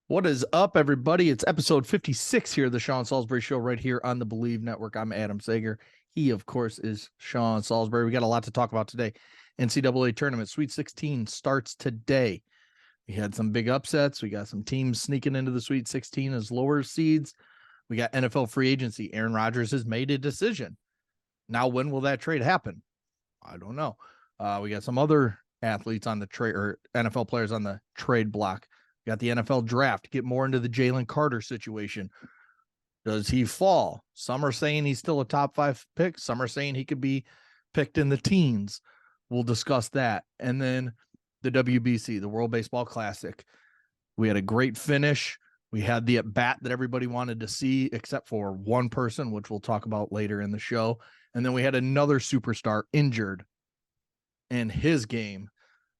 What is up, everybody? It's episode 56 here of the Sean Salisbury Show right here on the Believe Network. I'm Adam Sager. He, of course, is Sean Salisbury. We got a lot to talk about today. NCAA tournament Sweet 16 starts today. We had some big upsets. We got some teams sneaking into the Sweet 16 as lower seeds. We got NFL free agency. Aaron Rodgers has made a decision. Now, when will that trade happen? I don't know. We got some other athletes on the trade, or NFL players on the trade block. We got the NFL draft. Get more into the Jalen Carter situation. Does he fall? Some are saying he's still a top 5 pick. Some are saying he could be picked in the teens. We'll discuss that. And then the WBC, the World Baseball Classic. We had a great finish. We had the at bat that everybody wanted to see, except for one person, which we'll talk about later in the show. And then we had another superstar injured in his game,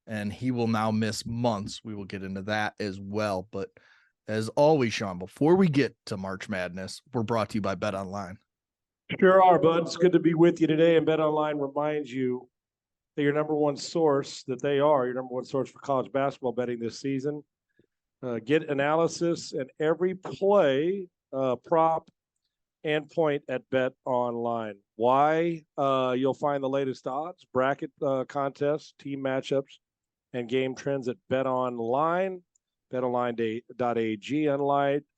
and he will now miss months. We will get into that as well. But as always, Sean, before we get to March Madness, we're brought to you by Bet Online. Sure are, bud. It's good to be with you today. And Bet Online reminds you that your number one source, that they are your number one source for college basketball betting this season. Get analysis and every play, prop, and point at Bet Online. Why? You'll find the latest odds, bracket contests, team matchups, and game trends at Bet Online. BetOnline.ag.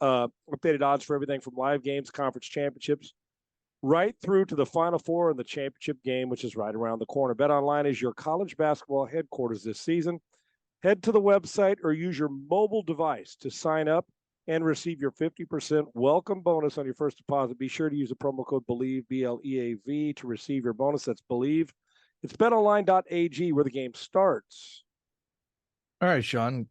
Updated odds for everything from live games, conference championships, right through to the Final Four and the championship game, which is right around the corner. BetOnline is your college basketball headquarters this season. Head to the website or use your mobile device to sign up and receive your 50% welcome bonus on your first deposit. Be sure to use the promo code BELIEVE, BLEAV, to receive your bonus. That's BELIEVE. It's betonline.ag where the game starts. All right, Sean.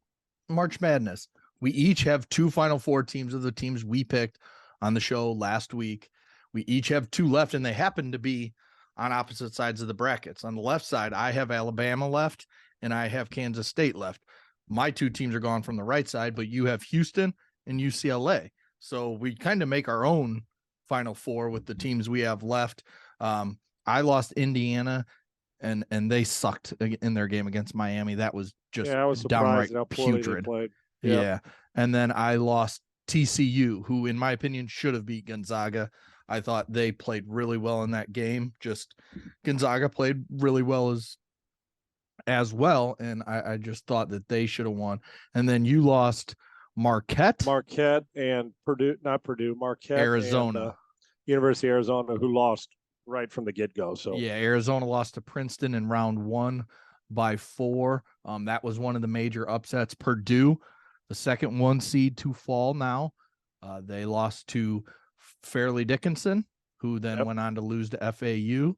March Madness. We each have 2 Final Four teams of the teams we picked on the show last week. We each have 2 left, and they happen to be on opposite sides of the brackets. On the left side, I have Alabama left, and I have Kansas State left. My 2 teams are gone from the right side, but you have Houston and UCLA. So we kind of make our own Final Four with the teams we have left. I lost Indiana, and they sucked in their game against Miami. That was just I was downright surprised at how poorly putrid. they played. Yeah. And then I lost TCU, who in my opinion should have beat Gonzaga. I thought they played really well in that game. Just Gonzaga played really well as well. And I just thought that they should have won. And then you lost Marquette and Marquette, Arizona. and University of Arizona, who lost right from the get-go. So yeah, Arizona lost to Princeton in round 1 by 4. That was one of the major upsets. Purdue, the second 1 seed to fall now. They lost to Fairleigh Dickinson, who then went on to lose to FAU.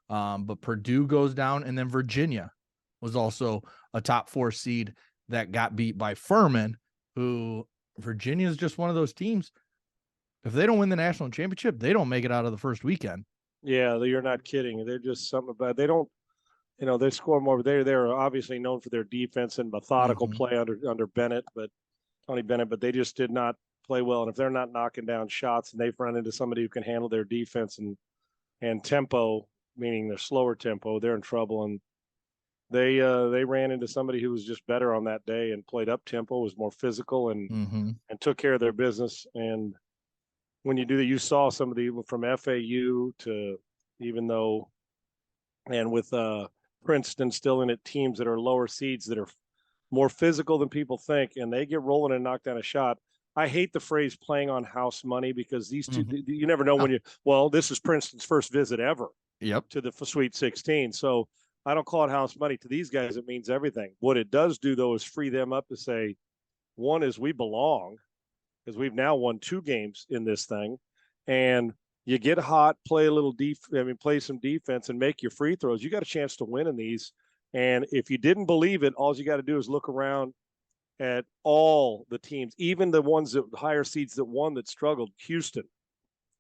But Purdue goes down, and then Virginia was also a top 4 seed that got beat by Furman, who Virginia is just one of those teams. If they don't win the national championship, they don't make it out of the first weekend. Yeah, you're not kidding. They're just something about, they don't, they score more. They're obviously known for their defense and methodical play under Bennett, Tony Bennett, but they just did not play well. And if they're not knocking down shots and they've run into somebody who can handle their defense and tempo, meaning their slower tempo, they're in trouble. And they ran into somebody who was just better on that day and played up tempo, was more physical, and took care of their business. And when you do that, you saw some of the from FAU to, even though, and with Princeton still in it, teams that are lower seeds that are more physical than people think, and they get rolling and knock down a shot. I hate the phrase playing on house money, because these two, you never know when this is Princeton's first visit ever to the Sweet 16. So I don't call it house money. To these guys, it means everything. What it does do, though, is free them up to say, one is we belong, because we've now won 2 games in this thing, and you get hot, play a little play some defense and make your free throws. You got a chance to win in these. And if you didn't believe it, all you got to do is look around at all the teams, even the ones that higher seeds that won that struggled. Houston,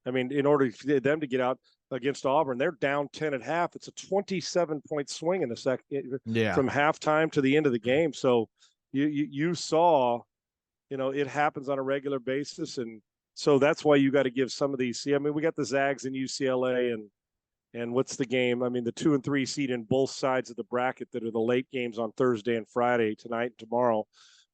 in order for them to get out against Auburn, they're down 10 at half. It's a 27-point swing in the second from halftime to the end of the game. So you saw, it happens on a regular basis. And so that's why you got to give some of these. We got the Zags and UCLA and what's the game? The 2 and 3 seed in both sides of the bracket that are the late games on Thursday and Friday, tonight and tomorrow.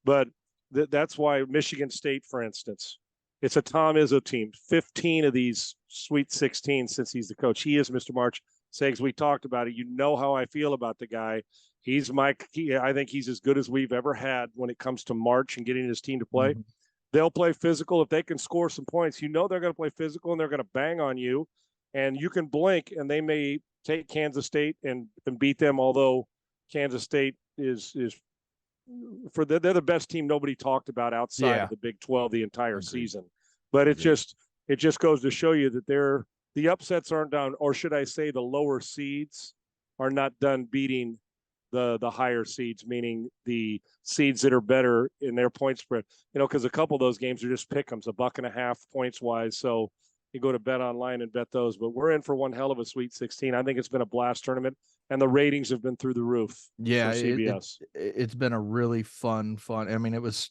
But that's why Michigan State, for instance, it's a Tom Izzo team. 15 of these Sweet 16 since he's the coach. He is Mr. March. Segs, we talked about it. You know how I feel about the guy. I think he's as good as we've ever had when it comes to March and getting his team to play. Mm-hmm. They'll play physical. If they can score some points, you know they're going to play physical and they're going to bang on you. And you can blink and they may take Kansas State and beat them, although Kansas State is they're the best team nobody talked about outside of the Big 12 the entire season. But it just goes to show you that the upsets aren't done, or should I say the lower seeds are not done beating the higher seeds, meaning the seeds that are better in their point spread. Because a couple of those games are just pick 'ems, $1.50 points wise. So you go to Bet Online and bet those. But we're in for one hell of a Sweet 16. I think it's been a blast tournament, and the ratings have been through the roof. Yeah, for CBS. It's been a really fun. I mean, it was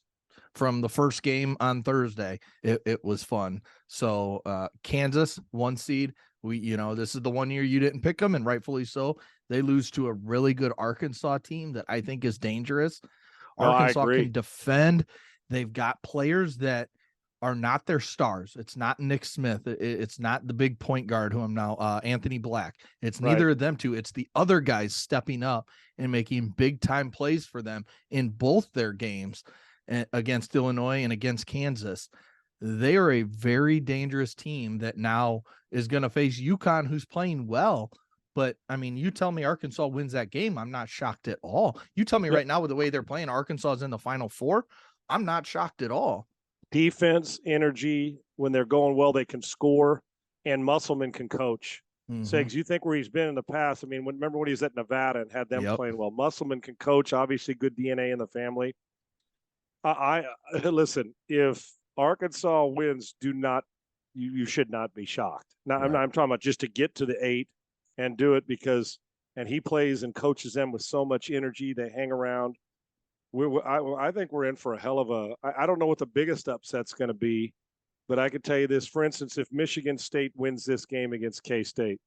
from the first game on Thursday. It was fun. So Kansas, 1 seed. This is the one year you didn't pick them, and rightfully so. They lose to a really good Arkansas team that I think is dangerous. Arkansas can defend. They've got players that are not their stars. It's not Nick Smith. It's not the big point guard who I'm now, Anthony Black. It's neither of them two. It's the other guys stepping up and making big time plays for them in both their games against Illinois and against Kansas. They are a very dangerous team that now is going to face UConn, who's playing well. But I mean, you tell me Arkansas wins that game, I'm not shocked at all. You tell me right now with the way they're playing, Arkansas is in the Final Four, I'm not shocked at all. Defense, energy, when they're going well, they can score, and Musselman can coach. Segs, you think where he's been in the past? I mean, remember when he was at Nevada and had them playing well? Musselman can coach, obviously good DNA in the family. I listen, if Arkansas wins, you should not be shocked. Now, I'm talking about just to get to the 8 and do it and he plays and coaches them with so much energy. They hang around. I think we're in for a hell of I don't know what the biggest upset's going to be, but I can tell you this. For instance, if Michigan State wins this game against K-State,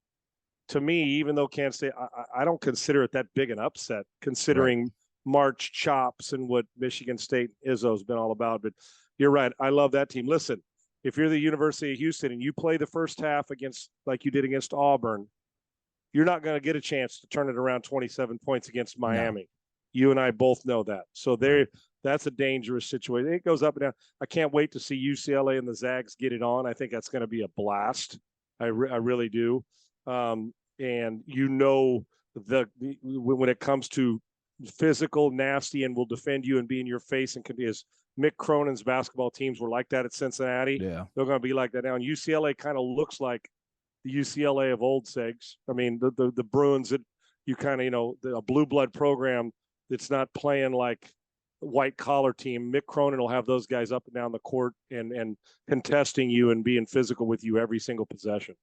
to me, even though Kansas State, I don't consider it that big an upset, considering March chops and what Michigan State Izzo's been all about. But you're right. I love that team. Listen, if you're the University of Houston and you play the first half like you did against Auburn, you're not going to get a chance to turn it around 27 points against Miami. No. You and I both know that. So that's a dangerous situation. It goes up and down. I can't wait to see UCLA and the Zags get it on. I think that's going to be a blast. I really do. And when it comes to physical, nasty, and will defend you and be in your face and can be as Mick Cronin's basketball teams were like that at Cincinnati. Yeah. They're going to be like that now. And UCLA kind of looks like the UCLA of old, Segs. I mean, the Bruins that you kind of, a blue blood program that's not playing like white collar team. Mick Cronin will have those guys up and down the court and contesting you and being physical with you every single possession.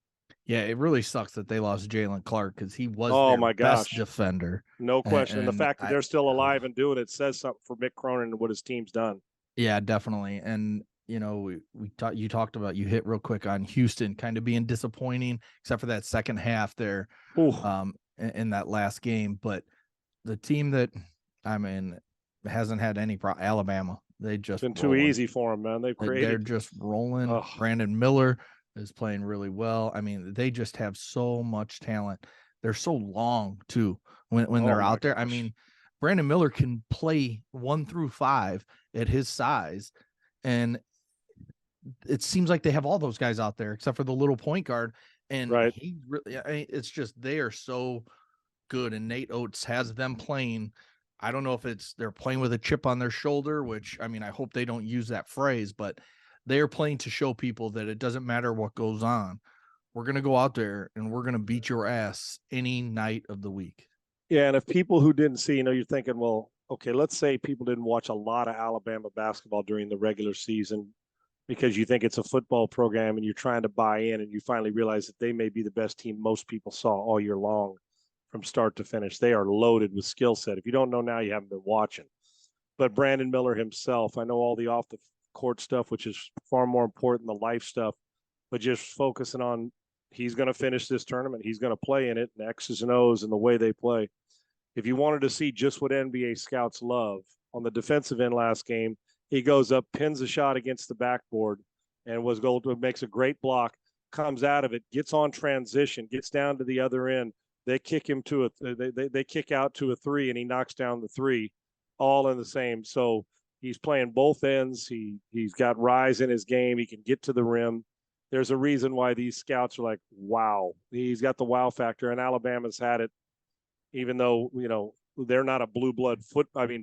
Yeah, it really sucks that they lost Jalen Clark because he was their best defender. No question. And the fact that they're still alive and doing it says something for Mick Cronin and what his team's done. Yeah, definitely. And you talked about, you hit real quick on Houston kind of being disappointing, except for that second half there in that last game. But the team that, hasn't had any problem, Alabama, they just been too easy for them, man. They're just rolling. Ugh. Brandon Miller is playing really well. I mean, they just have so much talent. They're so long too when they're out there. Gosh. I mean, Brandon Miller can play 1 through 5 at his size, and it seems like they have all those guys out there except for the little point guard. And he really, it's just, they are so good. And Nate Oates has them playing. I don't know if they're playing with a chip on their shoulder, which, I hope they don't use that phrase, but they are playing to show people that it doesn't matter what goes on. We're going to go out there and we're going to beat your ass any night of the week. Yeah. And if people who didn't see, you're thinking, well, okay, let's say people didn't watch a lot of Alabama basketball during the regular season because you think it's a football program and you're trying to buy in, and you finally realize that they may be the best team most people saw all year long from start to finish. They are loaded with skill set. If you don't know now, you haven't been watching. But Brandon Miller himself, I know all the off the court stuff, which is far more important than the life stuff, but just focusing on, he's going to finish this tournament. He's going to play in it, and X's and O's and the way they play. If you wanted to see just what NBA scouts love, on the defensive end last game, He goes up, pins a shot against the backboard, and makes a great block. Comes out of it, gets on transition, gets down to the other end. They kick him to they kick out to a three, and he knocks down the three, all in the same. So he's playing both ends. He's got rise in his game. He can get to the rim. There's a reason why these scouts are like, wow, he's got the wow factor, and Alabama's had it, even though they're not a blue blood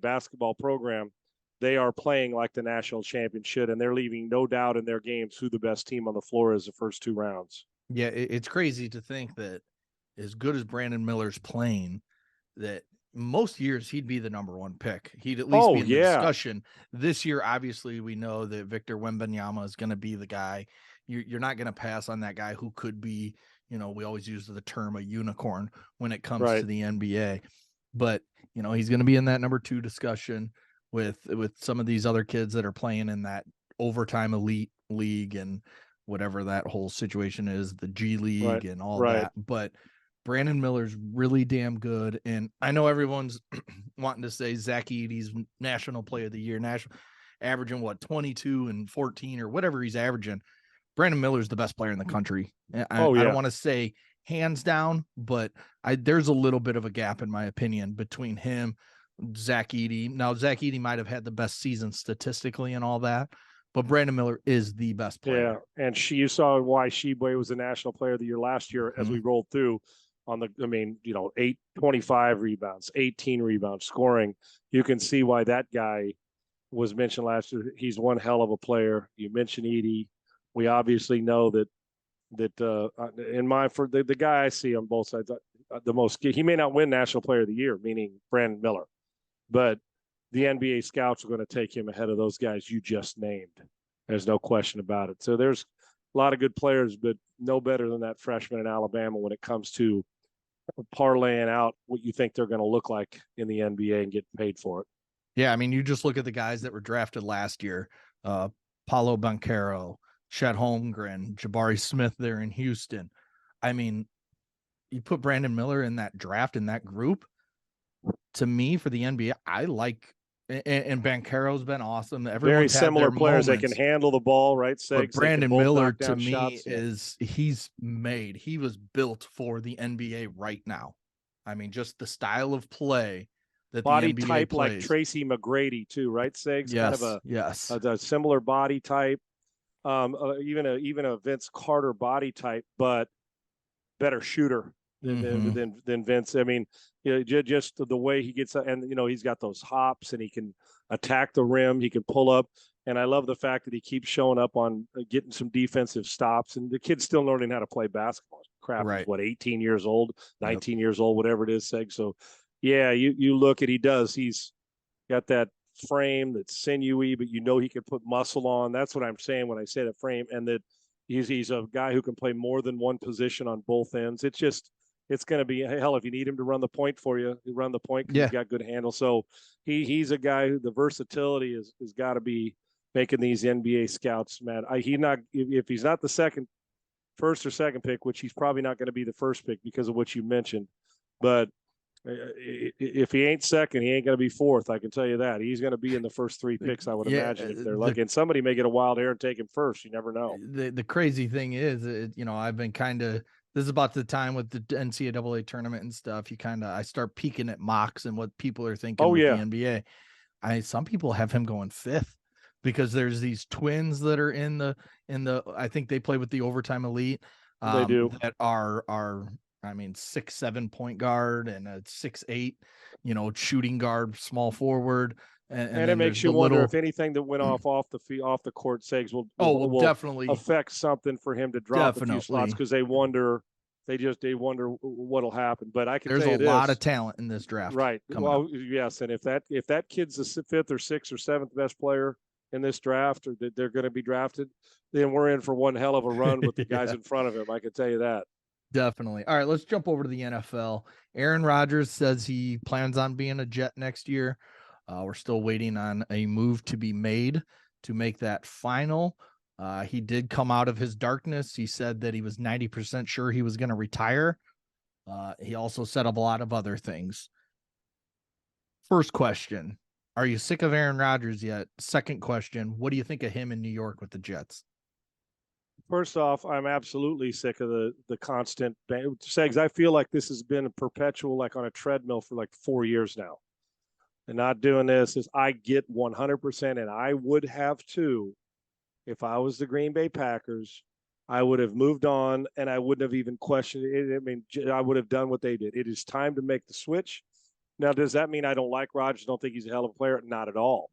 basketball program. They are playing like the national champion should, and they're leaving no doubt in their games who the best team on the floor is the first two rounds. Yeah, it's crazy to think that as good as Brandon Miller's playing, that most years he'd be the number one pick. He'd at least be in the discussion. This year, obviously, we know that Victor Wembanyama is going to be the guy. You're not going to pass on that guy who could be, we always use the term a unicorn when it comes to the NBA. But, he's going to be in that number two discussion with some of these other kids that are playing in that overtime elite league and whatever that whole situation is, the G League and all that. But Brandon Miller's really damn good. And I know everyone's wanting to say Zach Edey's National Player of the Year, averaging 22 and 14 or whatever he's averaging. Brandon Miller's the best player in the country. I don't want to say hands down, but there's a little bit of a gap, in my opinion, between him, Zach Edey. Now, Zach Edey might have had the best season statistically and all that, but Brandon Miller is the best player. Yeah, and you saw why Sheboy was the National Player of the Year last year as we rolled through on 25 rebounds, 18 rebounds, scoring. You can see why that guy was mentioned last year. He's one hell of a player. You mentioned Edey. We obviously know that for the guy I see on both sides, he may not win National Player of the Year, meaning Brandon Miller, but the NBA scouts are going to take him ahead of those guys you just named. There's no question about it. So there's a lot of good players, but no better than that freshman in Alabama when it comes to parlaying out what you think they're going to look like in the NBA and getting paid for it. Yeah, I mean, you just look at the guys that were drafted last year, Paolo Banchero, Chet Holmgren, Jabari Smith there in Houston. I mean, you put Brandon Miller in that draft, in that group, to me, for the NBA, I like, and Banchero's been awesome. Very similar players that can handle the ball, right? But Brandon Miller, to me, shots, he was built for the NBA right now. I mean, just the style of play that body the NBA type plays. Like Tracy McGrady too, right, Segs? Yes, kind of a similar body type. Even a Vince Carter body type, but better shooter than Vince. I mean, just the way he gets, and he's got those hops, and he can attack the rim. He can pull up, and I love the fact that he keeps showing up on getting some defensive stops. And the kid's still learning how to play basketball. Crap, right. He's 18 years old, 19 years old, whatever it is, Seg. So, yeah, you look at he's got that frame that's sinewy, but he can put muscle on. That's what I'm saying when I say that frame, and that he's a guy who can play more than one position on both ends. It's going to be hell if you need him to run the point for you. Run the point because he's got good handle. So he's a guy who the versatility has got to be making these NBA scouts, man. If he's not the first or second pick, which he's probably not going to be the first pick because of what you mentioned, but if he ain't second, he ain't going to be fourth. I can tell you that. He's going to be in the first three picks, I would imagine, if they're lucky. And somebody may get a wild hair and take him first. You never know. The crazy thing is, I've been this is about the time with the NCAA tournament and stuff. I start peeking at mocks and what people are thinking the NBA. Some people have him going fifth because there's these twins that are in the I think they play with the overtime elite. They do. That are 6'7" point guard and a 6'8", shooting guard, small forward. And it makes you wonder if anything that went off the court Segs will definitely affect something for him to drop a few slots, because they wonder what'll happen. But I can tell you there's a lot of talent in this draft. Right. Well, yes, and if that kid's the fifth or sixth or seventh best player in this draft, or that they're going to be drafted, then we're in for one hell of a run with the guys in front of him. I can tell you that. Definitely. All right, let's jump over to the NFL. Aaron Rodgers says he plans on being a Jet next year. We're still waiting on a move to be made to make that final. He did come out of his darkness. He said that he was 90% sure he was going to retire. He also said a lot of other things. First question, Are you sick of Aaron Rodgers yet? Second question, what do you think of him in New York with the Jets? First off, I'm absolutely sick of the constant Segs. I feel like this has been a perpetual, like on a treadmill for like 4 years now. And not doing this is I get 100%, and I would have too if I was the Green Bay Packers. I would have moved on, and I wouldn't have even questioned it. I mean, I would have done what they did. It is time to make the switch. Now, does that mean I don't like Rodgers? Don't think he's a hell of a player? Not at all.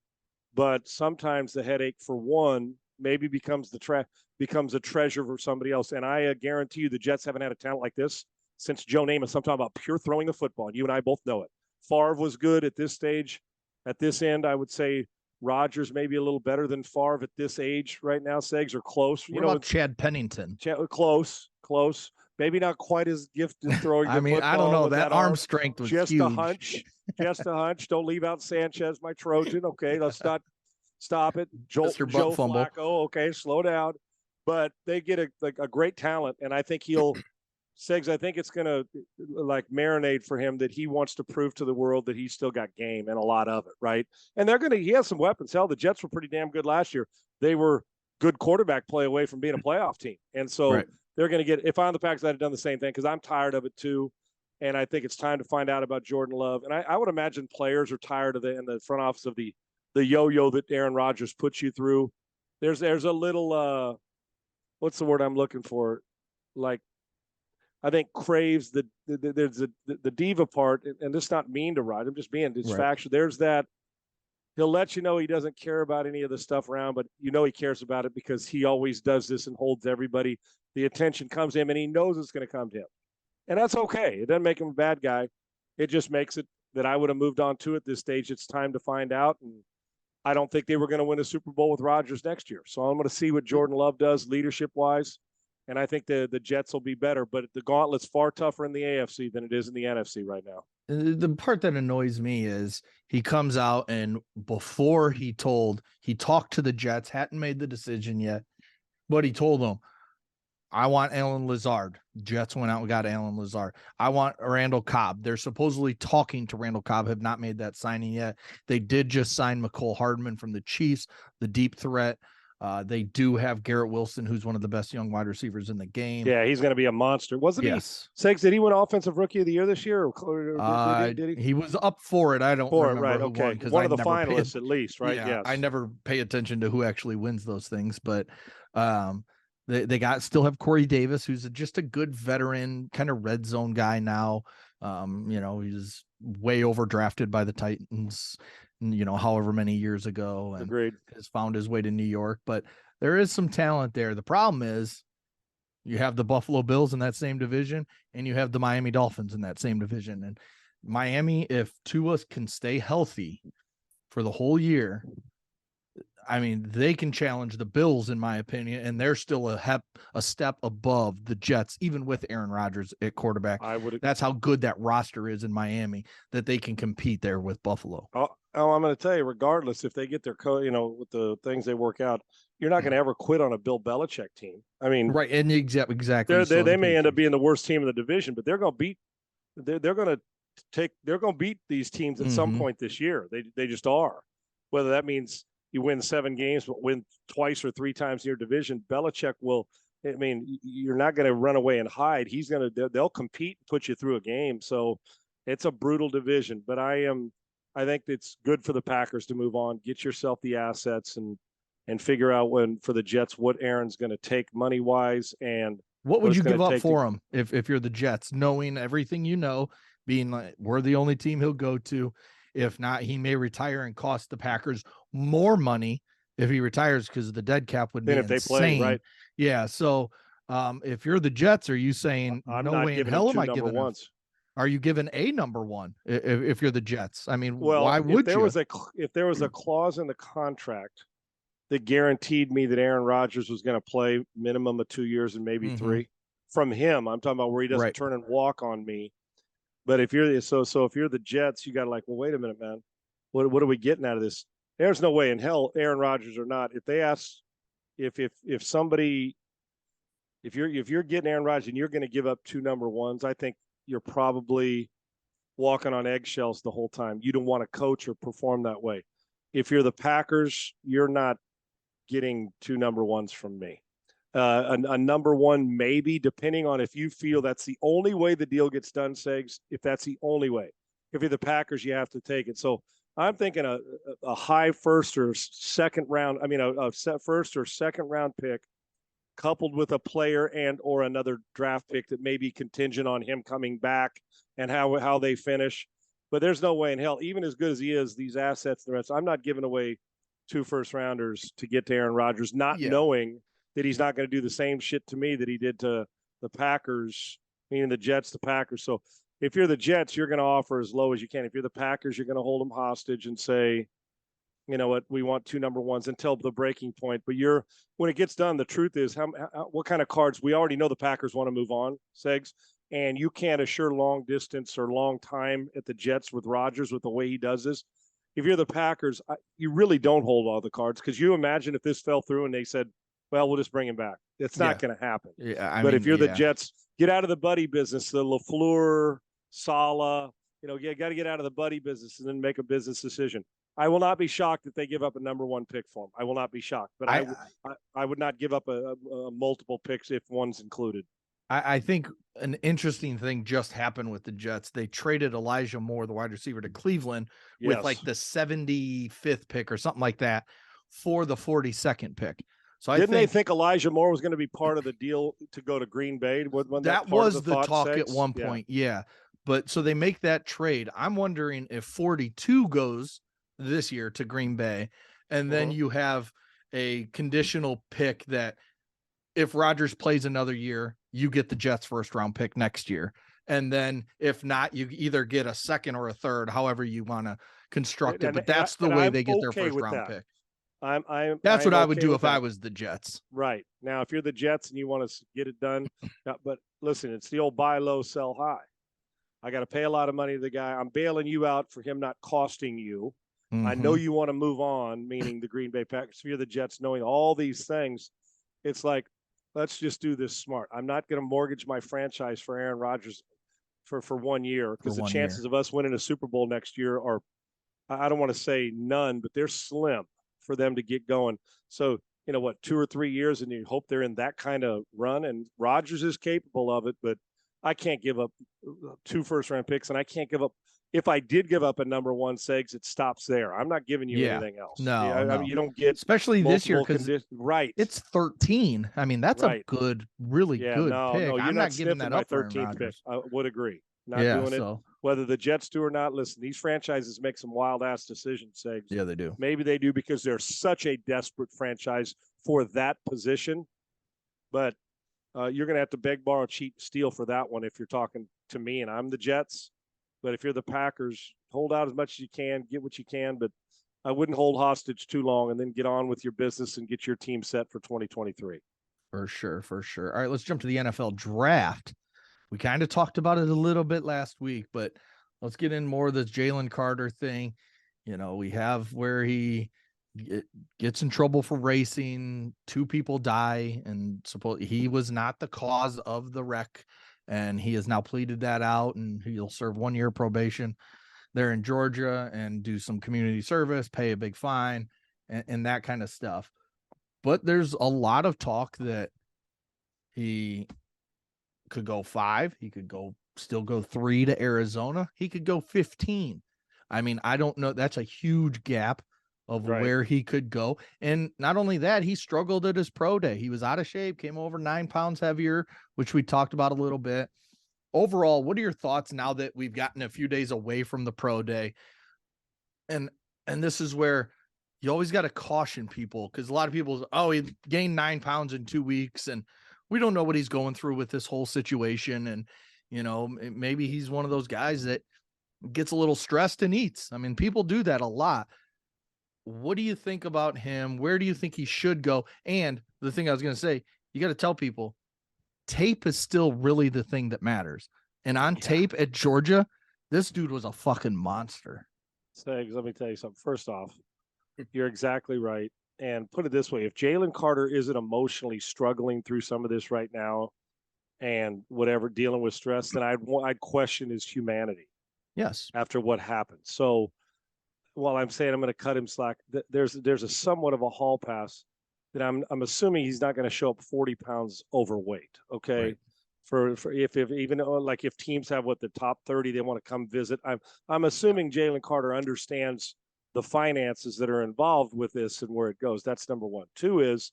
But sometimes the headache for one maybe becomes a treasure for somebody else. And I guarantee you, the Jets haven't had a talent like this since Joe Namath. I'm talking about pure throwing the football, and you and I both know it. Favre was good at this stage. At this end, I would say Rodgers maybe a little better than Favre at this age right now. Segs are close. What about Chad Pennington? Close. Maybe not quite as gifted throwing. I mean, I don't know. That arm strength was just huge. a hunch. Just a hunch. Don't leave out Sanchez, my Trojan. Okay, let's not stop it. Joe Flacco. Okay, slow down. But they get a great talent, and I think Segs, I think it's going to like marinate for him that he wants to prove to the world that he's still got game and a lot of it, right? And he has some weapons. Hell, the Jets were pretty damn good last year. They were good quarterback play away from being a playoff team. And so they're going to get, if I'm the Packers, I'd have done the same thing because I'm tired of it too. And I think it's time to find out about Jordan Love. And I would imagine players are tired of in the front office of the yo-yo that Aaron Rodgers puts you through. There's a little, what's the word I'm looking for? Like, I think craves the diva part, and this is not mean to Rod. I'm just being factual. There's that. He'll let you know he doesn't care about any of the stuff around, but you know he cares about it because he always does this and holds everybody. The attention comes to him, and he knows it's going to come to him, and that's okay. It doesn't make him a bad guy. It just makes it that I would have moved on to at this stage. It's time to find out, and I don't think they were going to win a Super Bowl with Rodgers next year. So I'm going to see what Jordan Love does leadership-wise. And I think the Jets will be better, but the gauntlet's far tougher in the AFC than it is in the NFC right now. The part that annoys me is he comes out and before he talked to the Jets, hadn't made the decision yet, but he told them, I want Alan Lazard. Jets went out and got Alan Lazard. I want Randall Cobb. They're supposedly talking to Randall Cobb, have not made that signing yet. They did just sign McCole Hardman from the Chiefs, the deep threat. They do have Garrett Wilson, who's one of the best young wide receivers in the game. Yeah, he's going to be a monster. Wasn't he? Segs, did he win Offensive Rookie of the Year this year? Or did he? He was up for it. I don't remember right, who okay. won because one of the finalists at least, right? Yeah, yes. I never pay attention to who actually wins those things, but they still have Corey Davis, who's just a good veteran, kind of red zone guy now. He's way overdrafted by the Titans, however many years ago, and Agreed. Has found his way to New York. But there is some talent there. The problem is you have the Buffalo Bills in that same division, and you have the Miami Dolphins in that same division. And Miami, if Tua can stay healthy for the whole year, I mean, they can challenge the Bills, in my opinion, and they're still a step above the Jets, even with Aaron Rodgers at quarterback. That's how good that roster is in Miami, that they can compete there with Buffalo. I'm going to tell you, regardless if they get their with the things they work out, you're not going to ever quit on a Bill Belichick team. I mean, right, and exactly. They may end up being the worst team in the division, but they're going to beat. They're going to beat these teams at some point this year. They just are. Whether that means you win 7 games, but win twice or 3 times in your division, Belichick will. I mean, you're not going to run away and hide. They'll compete and put you through a game. So it's a brutal division, but I think it's good for the Packers to move on, get yourself the assets and figure out for the Jets, what Aaron's going to take money wise. And what would you give up for him if you're the Jets, knowing everything, being like, we're the only team he'll go to. If not, he may retire and cost the Packers more money if he retires, because the dead cap would be insane. If they play, right? Yeah. So if you're the Jets, are you saying no way in hell am I giving him? Are you given a number one if you're the Jets? I mean, why would you? If there was a clause in the contract that guaranteed me that Aaron Rodgers was going to play minimum of 2 years and maybe 3 from him, I'm talking about where he doesn't turn and walk on me. But if you're if you're the Jets, you got to well, wait a minute, man. What are we getting out of this? There's no way in hell, Aaron Rodgers or not. If they ask, if you're getting Aaron Rodgers and you're going to give up 2 number ones, I think you're probably walking on eggshells the whole time. You don't want to coach or perform that way. If you're the Packers, you're not getting 2 number ones from me. A number one, maybe, depending on if you feel that's the only way the deal gets done, Segs, if that's the only way. If you're the Packers, you have to take it. So I'm thinking a high first or second round, a first or second round pick coupled with a player and or another draft pick that may be contingent on him coming back and how they finish. But there's no way in hell, even as good as he is, these assets, the rest, I'm not giving away 2 first rounders to get to Aaron Rodgers, not knowing that he's not going to do the same shit to me that he did to the Packers, meaning the Jets, the Packers. So if you're the Jets, you're going to offer as low as you can. If you're the Packers, you're going to hold them hostage and say, you know what, we want 2 number ones until the breaking point. But when it gets done, the truth is what kind of cards, we already know the Packers want to move on, Segs, and you can't assure long distance or long time at the Jets with Rodgers with the way he does this. If you're the Packers, you really don't hold all the cards, because you imagine if this fell through and they said, well, we'll just bring him back. It's not going to happen. Yeah, but if you're the Jets, get out of the buddy business, the LaFleur, Saleh, you got to get out of the buddy business and then make a business decision. I will not be shocked if they give up a number one pick for him. I will not be shocked, but I would not give up a multiple picks if one's included. I think an interesting thing just happened with the Jets. They traded Elijah Moore, the wide receiver, to Cleveland with like the 75th pick or something like that for the 42nd pick. So Didn't they think Elijah Moore was going to be part of the deal to go to Green Bay? That was the talk at one point. Yeah. But so they make that trade. I'm wondering if 42 goes this year to Green Bay, and then you have a conditional pick that if Rodgers plays another year, you get the Jets first round pick next year. And then if not, you either get a second or a third, however you want to construct it. But that's the way they get their first round pick. That's what I would do if I was the Jets. Right. Now, if you're the Jets and you want to get it done, but listen, it's the old buy low, sell high. I got to pay a lot of money to the guy. I'm bailing you out for him not costing you. I know you want to move on, meaning the Green Bay Packers. If you're the Jets, knowing all these things, it's like, let's just do this smart. I'm not going to mortgage my franchise for Aaron Rodgers for 1 year, because the chances of us winning a Super Bowl next year are, I don't want to say none, but they're slim for them to get going. So, 2 or 3 years, and you hope they're in that kind of run. And Rodgers is capable of it, but I can't give up 2 first-round picks, and I can't give up. If I did give up a number one, Segs, it stops there. I'm not giving you anything else. No, I mean, you don't get, especially this year, because it's 13. I mean, that's a good, really good pick. No, I'm not giving that my up 13th pick. I would agree. Not doing it. Whether the Jets do or not, listen, these franchises make some wild ass decisions, Segs. Yeah, they do. Maybe they do because they're such a desperate franchise for that position. But you're going to have to beg, borrow, cheat, steal for that one if you're talking to me and I'm the Jets. But if you're the Packers, hold out as much as you can, get what you can. But I wouldn't hold hostage too long, and then get on with your business and get your team set for 2023. For sure. All right, let's jump to the NFL draft. We kind of talked about it a little bit last week, but let's get in more of this Jalen Carter thing. We have where he gets in trouble for racing. 2 people die, and he was not the cause of the wreck. And he has now pleaded that out, and he'll serve 1 year probation there in Georgia and do some community service, pay a big fine, and that kind of stuff. But there's a lot of talk that he could go 5. He could still go 3 to Arizona. He could go 15. I mean, I don't know. That's a huge gap of where he could go. And not only that, he struggled at his pro day. He was out of shape, came over 9 pounds heavier, which we talked about a little bit. Overall, what are your thoughts now that we've gotten a few days away from the pro day? And this is where you always got to caution people, because a lot of people, he gained 9 pounds in 2 weeks, and we don't know what he's going through with this whole situation. And, maybe he's one of those guys that gets a little stressed and eats. I mean, people do that a lot. What do you think about him? Where do you think he should go? And the thing I was going to say, you got to tell people, tape is still really the thing that matters. And on tape at Georgia, this dude was a fucking monster. Segs, let me tell you something. First off, you're exactly right. And put it this way, if Jalen Carter isn't emotionally struggling through some of this right now and whatever, dealing with stress, then I'd question his humanity. Yes. After what happened. So Well, I'm saying I'm going to cut him slack. There's a somewhat of a hall pass that I'm assuming he's not going to show up 40 pounds overweight. Okay. Right. For if even like if teams have what the top 30, they want to come visit. I'm assuming Jalen Carter understands the finances that are involved with this and where it goes. That's number one. Two is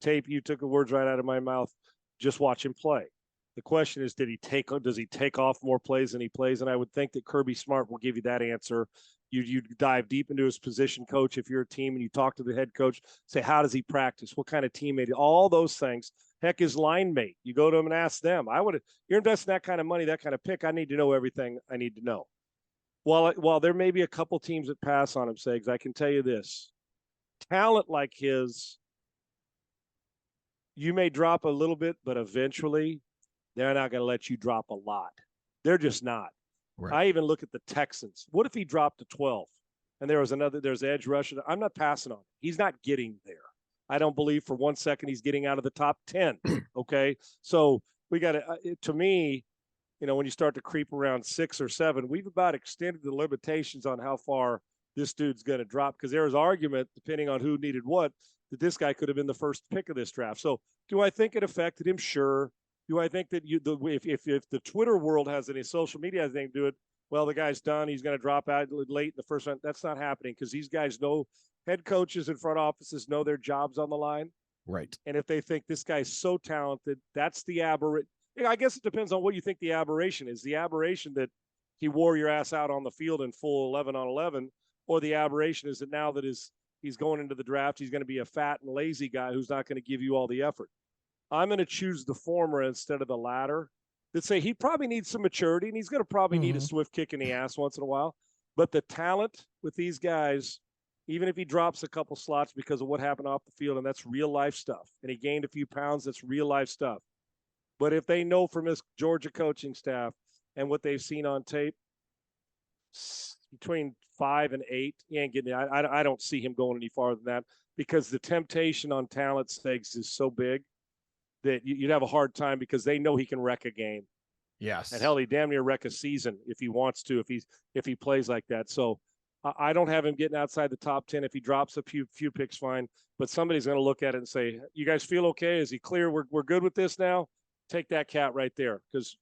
tape. You took the words right out of my mouth. Just watch him play. The question is, does he take off more plays than he plays? And I would think that Kirby Smart will give you that answer. You dive deep into his position coach if you're a team and you talk to the head coach, say, how does he practice? What kind of teammate? All those things. Heck, his line mate. You go to him and ask them. You're investing that kind of money, that kind of pick. I need to know everything I need to know. While there may be a couple teams that pass on him, Segs, I can tell you this. Talent like his, you may drop a little bit, but eventually they're not going to let you drop a lot. They're just not. Right. I even look at the Texans. What if he dropped to 12 and there's edge rusher? I'm not passing on him. He's not getting there. I don't believe for 1 second he's getting out of the top 10. Okay. So we got to me, when you start to creep around 6 or 7, we've about extended the limitations on how far this dude's going to drop, because there is argument, depending on who needed what, that this guy could have been the first pick of this draft. So do I think it affected him? Sure. Do I think that if the Twitter world has any, social media has anything to do it, well, the guy's done, he's going to drop out late in the first round? That's not happening, because these guys know, head coaches and front offices know their jobs on the line. Right. And if they think this guy's so talented, that's the aberration. I guess it depends on what you think the aberration is. The aberration that he wore your ass out on the field in full 11 on 11, or the aberration is that now that he's going into the draft, he's going to be a fat and lazy guy who's not going to give you all the effort. I'm going to choose the former instead of the latter. That say he probably needs some maturity, and he's going to probably need a swift kick in the ass once in a while. But the talent with these guys, even if he drops a couple slots because of what happened off the field, and that's real life stuff, and he gained a few pounds, that's real life stuff. But if they know from his Georgia coaching staff and what they've seen on tape, between 5 and 8, he ain't getting it. I don't see him going any farther than that, because the temptation on talent stakes is so big that you'd have a hard time, because they know he can wreck a game. Yes. And hell, he damn near wreck a season if he wants to, if he plays like that. So I don't have him getting outside the top 10. If he drops a few picks, fine. But somebody's going to look at it and say, you guys feel okay? Is he clear? We're good with this now? Take that cat right there. Because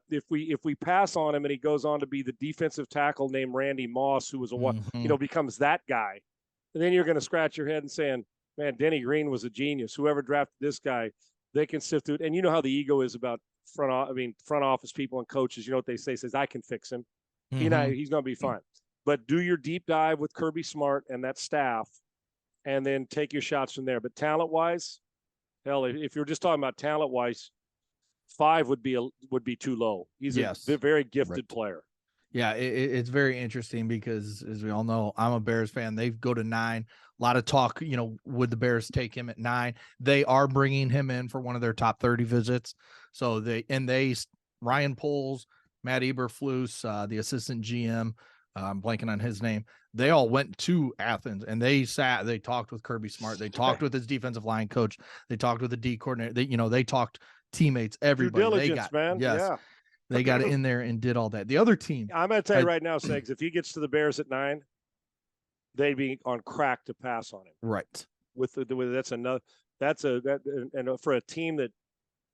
if we pass on him and he goes on to be the defensive tackle named Randy Moss, who was becomes that guy, and then you're going to scratch your head and saying, man, Denny Green was a genius. Whoever drafted this guy, they can sift through it. And you know how the ego is about front office people and coaches. You know what they say? Says, I can fix him. He's going to be fine. But do your deep dive with Kirby Smart and that staff, and then take your shots from there. But talent-wise, hell, if you're just talking about talent-wise, 5 would be too low. He's a very gifted player. Yeah, it's very interesting, because as we all know, I'm a Bears fan. They go to 9. A lot of talk, would the Bears take him at 9? They are bringing him in for one of their top 30 visits. So Ryan Poles, Matt Eberflus, the assistant GM, I'm blanking on his name. They all went to Athens, and they talked with Kirby Smart. They talked with his defensive line coach. They talked with the D coordinator. They talked teammates, everybody. Due diligence, man. Yes. Yeah. They got in there and did all that. The other team, I'm going to tell you right now, Segs, if he gets to the Bears at 9, they'd be on crack to pass on him. Right. And for a team that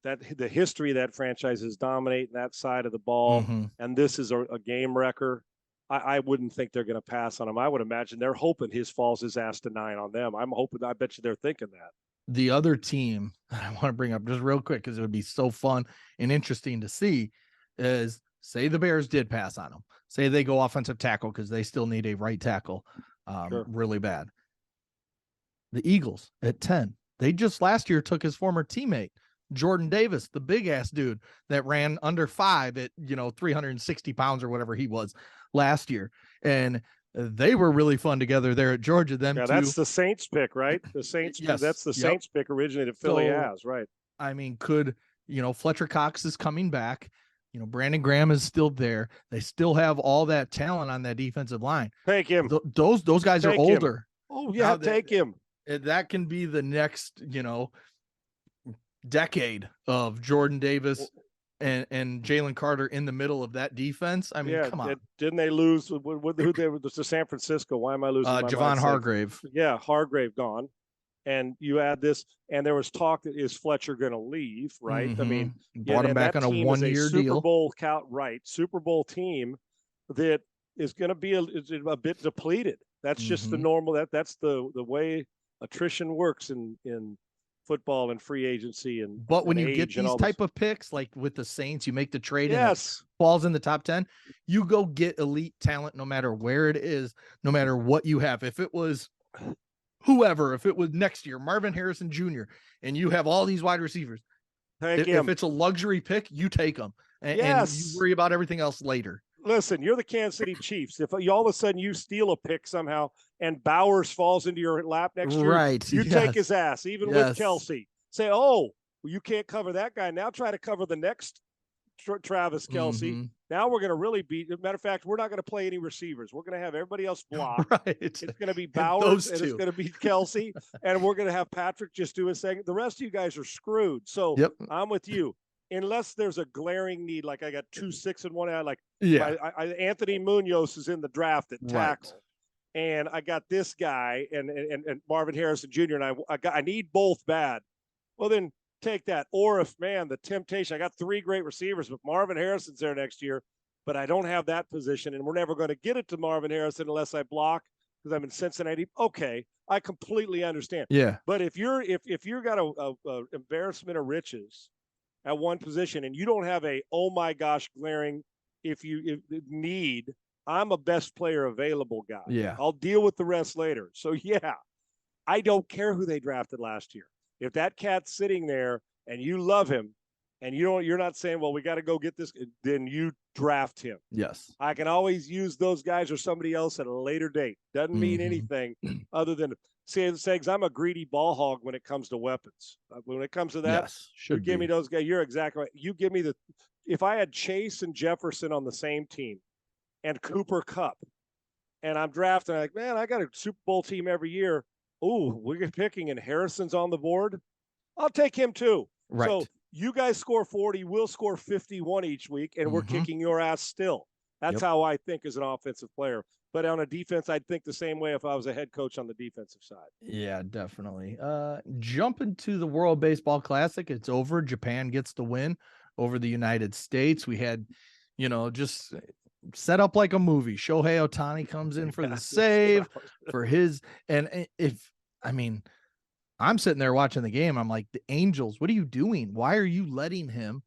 the history of that franchise is dominating that side of the ball, and this is a game wrecker, I wouldn't think they're going to pass on him. I would imagine they're hoping his falls his ass to 9 on them. I bet you they're thinking that. The other team I want to bring up just real quick, because it would be so fun and interesting to see, is say the Bears did pass on them. Say they go offensive tackle, because they still need a right tackle really bad. The Eagles at 10. They just last year took his former teammate, Jordan Davis, the big ass dude that ran under 5 at 360 pounds or whatever he was last year. And they were really fun together there at Georgia. That's the Saints pick, right? The Saints. Yes. That's the Saints pick originally that Philly has, right? I mean, Fletcher Cox is coming back. Brandon Graham is still there. They still have all that talent on that defensive line. Take him. Those guys are older. Oh yeah, take him. That can be the next, decade of Jordan Davis and Jalen Carter in the middle of that defense. I mean, come on. Didn't they lose? Who they were? The San Francisco. Why am I losing my Javon mind? Hargrave. Yeah, Hargrave gone. And you add this, and there was talk that is Fletcher going to leave, right? I mean, brought him back on a 1-year deal. Super Bowl team that is going to be a bit depleted. That's just the normal. That's the way attrition works in football and free agency. But when you get these type of picks, like with the Saints, you make the trade and it falls in the top 10, you go get elite talent no matter where it is, no matter what you have. If it was whoever, if it was next year, Marvin Harrison Jr., and you have all these wide receivers, if it's a luxury pick, you take them and you worry about everything else later. Listen, you're the Kansas City Chiefs. If all of a sudden you steal a pick somehow and Bowers falls into your lap next year, you take his ass, even with Kelsey. Say, oh, well, you can't cover that guy. Now try to cover the next Travis Kelsey. Now we're going to really beat. As a matter of fact, we're not going to play any receivers. We're going to have everybody else block. It's going to be Bowers and it's going to be Kelsey, and we're going to have Patrick just do his thing. The rest of you guys are screwed. So I'm with you. Unless there's a glaring need, like I got 2 6 and 1 out, like Anthony Munoz is in the draft at tackle, and I got this guy and Marvin Harrison Jr. and I need both bad. Well, then take that. Or if the temptation, I got 3 great receivers, but Marvin Harrison's there next year, but I don't have that position, and we're never going to get it to Marvin Harrison unless I block because I'm in Cincinnati. Okay, I completely understand. Yeah, but if you're got a embarrassment of riches at one position and you don't have a oh my gosh glaring if need, I'm a best player available guy. Yeah, I'll deal with the rest later. So I don't care who they drafted last year. If that cat's sitting there and you love him and you're not saying, well, we got to go get this, then you draft him. Yes. I can always use those guys or somebody else at a later date. Doesn't mean anything other than saying I'm a greedy ball hog when it comes to weapons. When it comes to that, you give me those guys. You're exactly right. You give me if I had Chase and Jefferson on the same team and Cooper Kupp, and I'm drafting, like, man, I got a Super Bowl team every year. Ooh, we're picking and Harrison's on the board. I'll take him too. Right. So you guys score 40, we'll score 51 each week, and we're kicking your ass still. That's how I think as an offensive player. But on a defense, I'd think the same way if I was a head coach on the defensive side. Yeah, definitely. Jumping to the World Baseball Classic. It's over. Japan gets the win over the United States. We had, just set up like a movie. Shohei Ohtani comes in for the save for his. And I'm sitting there watching the game. I'm like, the Angels, what are you doing? Why are you letting him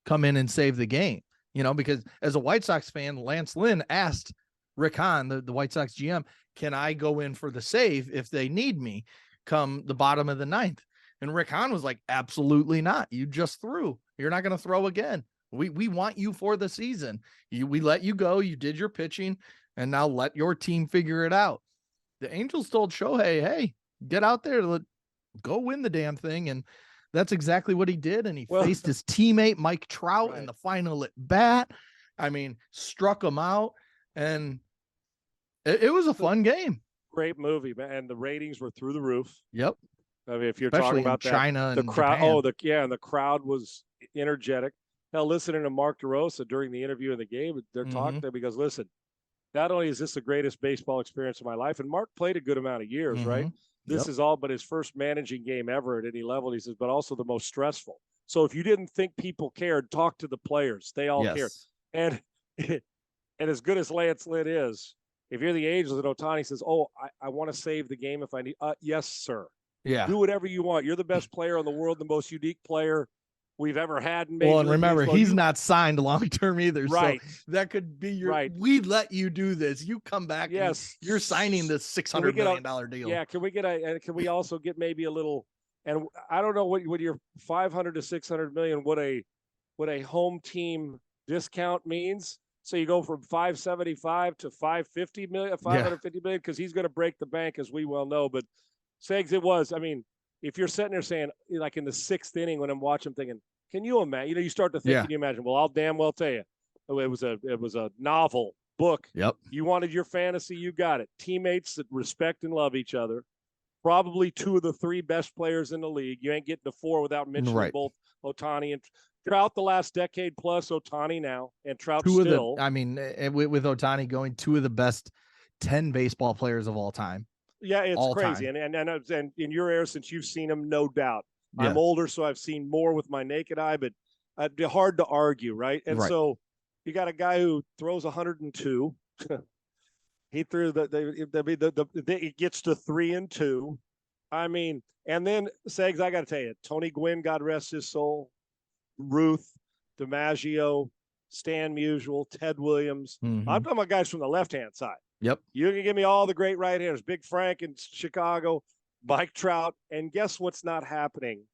come in and save the game? Because as a White Sox fan, Lance Lynn asked Rick Hahn, the White Sox GM, can I go in for the save if they need me come the bottom of the 9th? And Rick Hahn was like, absolutely not. You just threw. You're not going to throw again. We want you for the season. We let you go. You did your pitching, and now let your team figure it out. The Angels told Shohei, hey, get out there, go win the damn thing. And that's exactly what he did. And he faced his teammate, Mike Trout, in the final at bat. Struck him out. And it was a fun game. Great movie, man. And the ratings were through the roof. Yep. If you're especially talking about China and the crowd, Japan. and the crowd was energetic. Hell, listening to Mark DeRosa during the interview in the game, they're talking to him because, listen, not only is this the greatest baseball experience of my life, and Mark played a good amount of years, right? This is all but his first managing game ever at any level. He says, but also the most stressful. So if you didn't think people cared, talk to the players. They all care. And as good as Lance Lynn is, if you're the Angels and Ohtani says, oh, I want to save the game if I need, yes, sir. Yeah. Do whatever you want. You're the best player in the world, the most unique player we've ever had in Major League. Well, and remember, Baseball. he's not signed long-term either. Right. So that could be we let you do this. You come back. Yes. You're signing this $600 million deal. Yeah. Can we also get maybe a little, and I don't know what your 500 to 600 million, what a home team discount means. So you go from 575 to 550 million, 550 million, because he's going to break the bank, as we well know. But Segs, it was, if you're sitting there saying, like in the 6th inning when I'm watching, thinking, can you imagine? You start to think, can you imagine? Well, I'll damn well tell you, it was a novel book. Yep. You wanted your fantasy, you got it. Teammates that respect and love each other. Probably 2 of the 3 best players in the league. You ain't getting to 4 without mentioning both Ohtani and Trout the last decade plus, Ohtani now, and Trout Two of still. the, I mean, with Ohtani going, two of the best 10 baseball players of all time. Yeah, it's all crazy. time. And in your era, since you've seen him, no doubt. Yeah. I'm older, so I've seen more with my naked eye, but it'd be hard to argue, right? And Right. so you got a guy who throws 102. He threw it gets to 3-2. I mean, and then Segs, I got to tell you, Tony Gwynn, God rest his soul, Ruth, DiMaggio, Stan Musial, Ted Williams. Mhm. I'm talking about guys from the left-hand side. Yep. You can give me all the great right-handers, Big Frank in Chicago, Mike Trout, and guess what's not happening?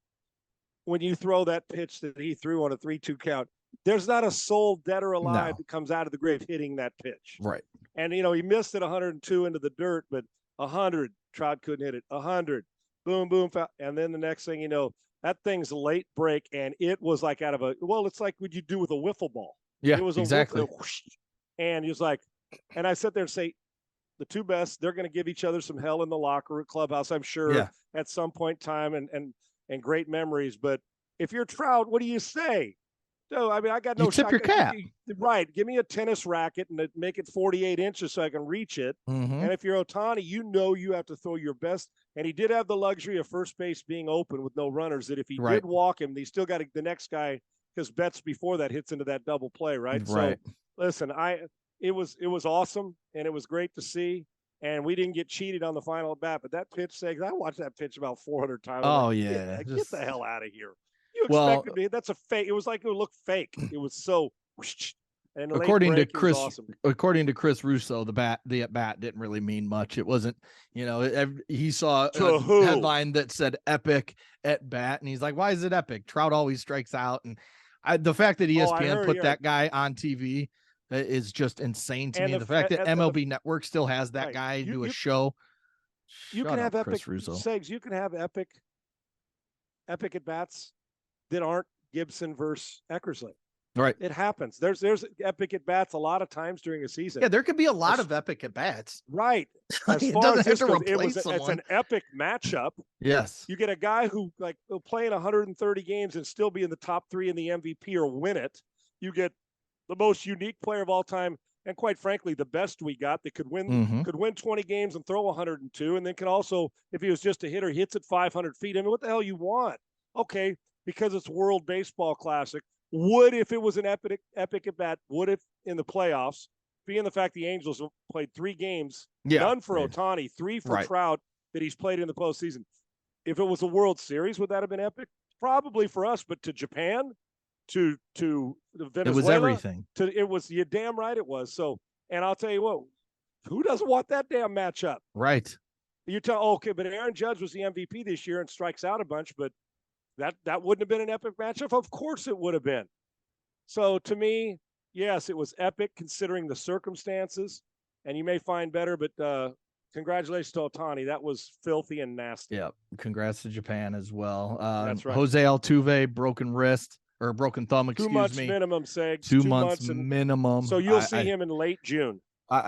When you throw that pitch that he threw on a 3-2 count, there's not a soul, dead or alive, that comes out of the grave hitting that pitch. Right. And, you know, he missed it 102 into the dirt, but 100, Trout couldn't hit it. 100, boom, boom. And then the next thing you know, that thing's late break, and it was like out of a, well, it's like what you do with a wiffle ball. Yeah, it was exactly. And he was like, and I sit there and say, the two best, they're going to give each other some hell in the locker room clubhouse, I'm sure, at some point in time, and great memories. But if you're Trout, what do you say? No, I mean, I got no tip your cap. Right. Give me a tennis racket and make it 48 inches so I can reach it. Mm-hmm. And if you're Ohtani, you know you have to throw your best. And he did have the luxury of first base being open with no runners, that if he did walk him, he still got the next guy, because Betts before that hits into that double play, right? So listen, it was awesome, and it was great to see. And we didn't get cheated on the final at bat, but that pitch, I watched that pitch about 400 times. Oh, like, yeah. Get the hell out of here. You expected me. That's a fake. It was like it would look fake. It was so. And according to Chris, awesome. According to Chris Russo, the at bat didn't really mean much. It wasn't, you know, he saw a headline that said epic at bat, and he's like, "Why is it epic? Trout always strikes out." And the fact that ESPN put that guy on TV is just insane to me. The fact that MLB Network still has that guy do a show. You can have epic Segs. You can have epic at bats that aren't Gibson versus Eckersley. Right. It happens. There's epic at bats a lot of times during a season. Yeah, there could be a lot of epic at bats. Right. As it far doesn't as have to replace someone. It's an epic matchup. Yes. You get a guy who will play in 130 games and still be in the top 3 in the MVP or win it. You get the most unique player of all time, and quite frankly, the best we got that could win 20 games and throw 102, and then can also, if he was just a hitter, hits at 500 feet. I mean, what the hell you want? Okay, because it's World Baseball Classic. Would, if it was an epic at bat, would it in the playoffs, being the fact the Angels have played 3 games, none for Ohtani, 3 for Trout that he's played in the postseason. If it was a World Series, would that have been epic? Probably for us, but to Japan, to Venezuela, it was everything. You're damn right it was. So, and I'll tell you what, who doesn't want that damn matchup? Right. You tell, okay, but Aaron Judge was the MVP this year and strikes out a bunch, but that wouldn't have been an epic matchup. Of course it would have been. So to me, yes, it was epic considering the circumstances, and you may find better, but congratulations to Ohtani. That was filthy and nasty. Yeah. Congrats to Japan as well. That's right. Jose Altuve, broken wrist or broken thumb, 2 months minimum, Segs. 2 months minimum. So you'll see him in late June.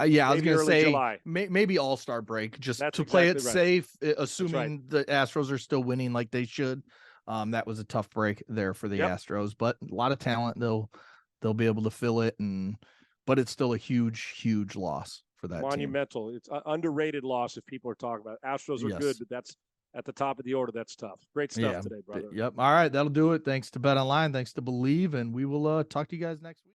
Yeah, I was going to say July. Maybe All-Star break, just to play it safe, assuming the Astros are still winning like they should. That was a tough break there for the Astros, but a lot of talent. They'll be able to fill it, but it's still a huge loss for that monumental team. It's an underrated loss if people are talking about it. Astros are good, but that's at the top of the order. That's tough. Great stuff today, brother. Yep. All right, that'll do it. Thanks to Bet Online, thanks to Believe, and we will talk to you guys next week.